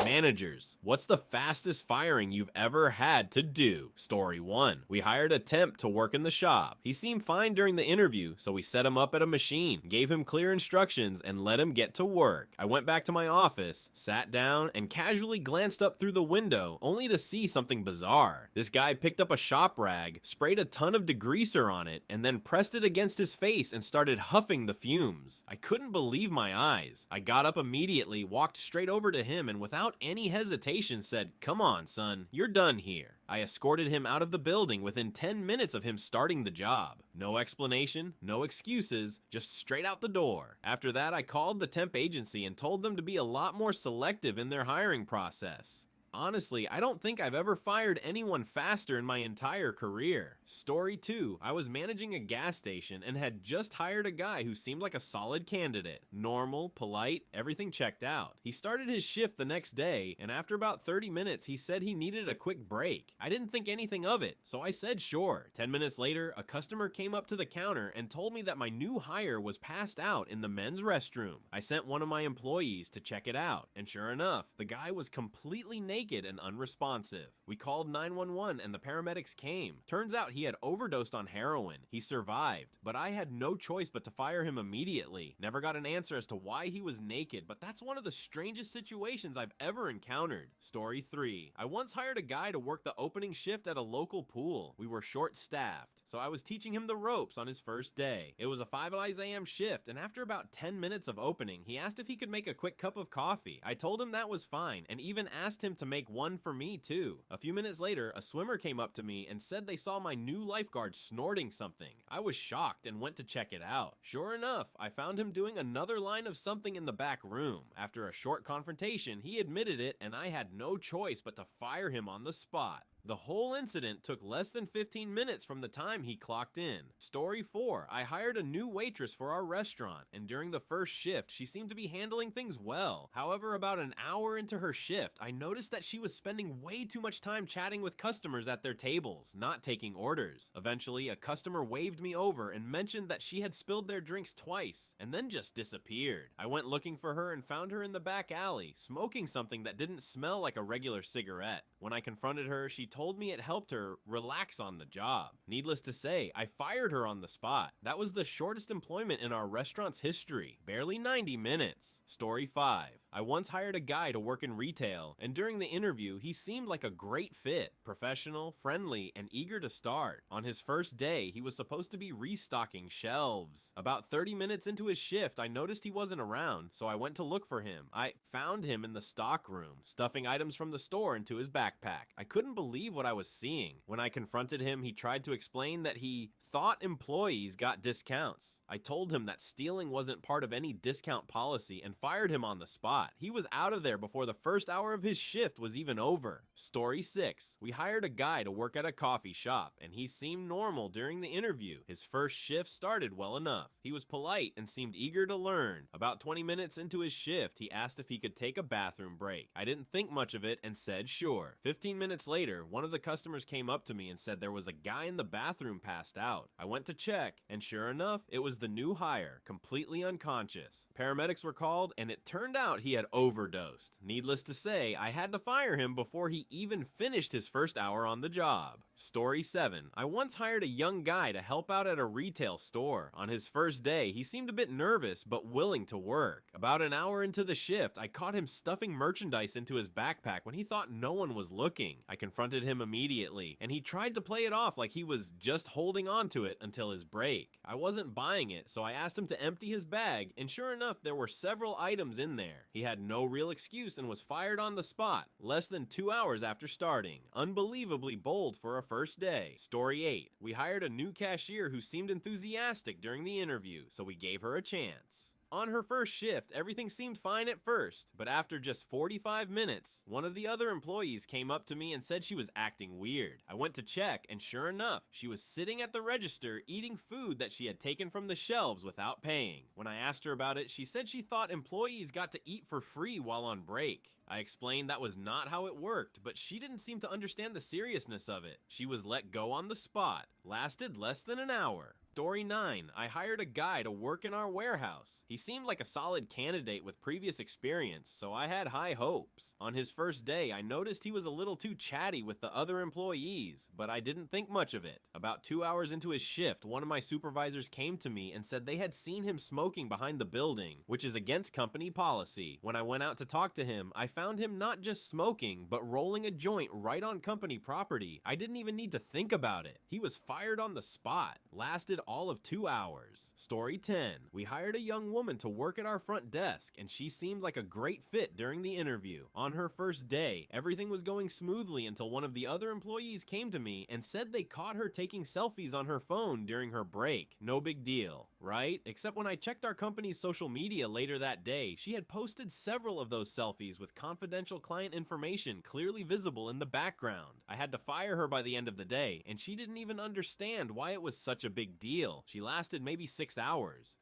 Managers, what's the fastest firing you've ever had to do? Story 1. We hired a temp to work in the shop. He seemed fine during the interview, so we set him up at a machine, gave him clear instructions, and let him get to work. I went back to my office, sat down, and casually glanced up through the window, only to see something bizarre. This guy picked up a shop rag, sprayed a ton of degreaser on it, and then pressed it against his face and started huffing the fumes. I couldn't believe my eyes. I got up immediately, walked straight over to him, and without any hesitation said, "Come on, son, you're done here." I escorted him out of the building within 10 minutes of him starting the job. No explanation, no excuses, just straight out the door. After that, I called the temp agency and told them to be a lot more selective in their hiring process. Honestly, I don't think I've ever fired anyone faster in my entire career. Story 2. I was managing a gas station and had just hired a guy who seemed like a solid candidate. Normal, polite, everything checked out. He started his shift the next day, and after about 30 minutes, he said he needed a quick break. I didn't think anything of it, so I said sure. 10 minutes later, a customer came up to the counter and told me that my new hire was passed out in the men's restroom. I sent one of my employees to check it out, and sure enough, the guy was completely naked and unresponsive. We called 911 and the paramedics came. Turns out he had overdosed on heroin. He survived, but I had no choice but to fire him immediately. Never got an answer as to why he was naked, but that's one of the strangest situations I've ever encountered. Story 3. I once hired a guy to work the opening shift at a local pool. We were short-staffed, so I was teaching him the ropes on his first day. It was a 5 a.m. shift, and after about 10 minutes of opening, he asked if he could make a quick cup of coffee. I told him that was fine, and even asked him to make one for me too. A few minutes later, a swimmer came up to me and said they saw my new lifeguard snorting something. I was shocked and went to check it out. Sure enough, I found him doing another line of something in the back room. After a short confrontation, he admitted it, and I had no choice but to fire him on the spot. The whole incident took less than 15 minutes from the time he clocked in. Story 4. I hired a new waitress for our restaurant, and during the first shift, she seemed to be handling things well. However, about an hour into her shift, I noticed that she was spending way too much time chatting with customers at their tables, not taking orders. Eventually, a customer waved me over and mentioned that she had spilled their drinks twice, and then just disappeared. I went looking for her and found her in the back alley, smoking something that didn't smell like a regular cigarette. When I confronted her, she told me it helped her relax on the job. Needless to say, I fired her on the spot. That was the shortest employment in our restaurant's history, barely 90 minutes. Story 5. I once hired a guy to work in retail, and during the interview, he seemed like a great fit, professional, friendly, and eager to start. On his first day, he was supposed to be restocking shelves. About 30 minutes into his shift, I noticed he wasn't around, so I went to look for him. I found him in the stock room, stuffing items from the store into his backpack. I couldn't believe what I was seeing. When I confronted him, he tried to explain that he thought employees got discounts. I told him that stealing wasn't part of any discount policy and fired him on the spot. He was out of there before the first hour of his shift was even over. Story 6. We hired a guy to work at a coffee shop, and he seemed normal during the interview. His first shift started well enough. He was polite and seemed eager to learn. About 20 minutes into his shift, he asked if he could take a bathroom break. I didn't think much of it and said sure. 15 minutes later, one of the customers came up to me and said there was a guy in the bathroom passed out. I went to check, and sure enough, it was the new hire, completely unconscious. Paramedics were called, and it turned out he had overdosed. Needless to say, I had to fire him before he even finished his first hour on the job. Story 7. I once hired a young guy to help out at a retail store. On his first day, he seemed a bit nervous, but willing to work. About an hour into the shift, I caught him stuffing merchandise into his backpack when he thought no one was looking. I confronted him immediately, and he tried to play it off like he was just holding on to it until his break. I wasn't buying it, so I asked him to empty his bag, and sure enough, there were several items in there. He had no real excuse and was fired on the spot, less than 2 hours after starting. Unbelievably bold for a first day. Story 8. We hired a new cashier who seemed enthusiastic during the interview, so we gave her a chance. On her first shift, everything seemed fine at first, but after just 45 minutes, one of the other employees came up to me and said she was acting weird. I went to check, and sure enough, she was sitting at the register eating food that she had taken from the shelves without paying. When I asked her about it, she said she thought employees got to eat for free while on break. I explained that was not how it worked, but she didn't seem to understand the seriousness of it. She was let go on the spot. Lasted less than an hour. Story 9. I hired a guy to work in our warehouse. He seemed like a solid candidate with previous experience, so I had high hopes. On his first day, I noticed he was a little too chatty with the other employees, but I didn't think much of it. About 2 hours into his shift, one of my supervisors came to me and said they had seen him smoking behind the building, which is against company policy. When I went out to talk to him, I found him not just smoking, but rolling a joint right on company property. I didn't even need to think about it. He was fired on the spot. Lasted all of 2 hours. Story 10. We hired a young woman to work at our front desk, and she seemed like a great fit during the interview. On her first day, everything was going smoothly until one of the other employees came to me and said they caught her taking selfies on her phone during her break. No big deal, right? Except when I checked our company's social media later that day, she had posted several of those selfies with confidential client information clearly visible in the background. I had to fire her by the end of the day, and she didn't even understand why it was such a big deal. She lasted maybe 6 hours.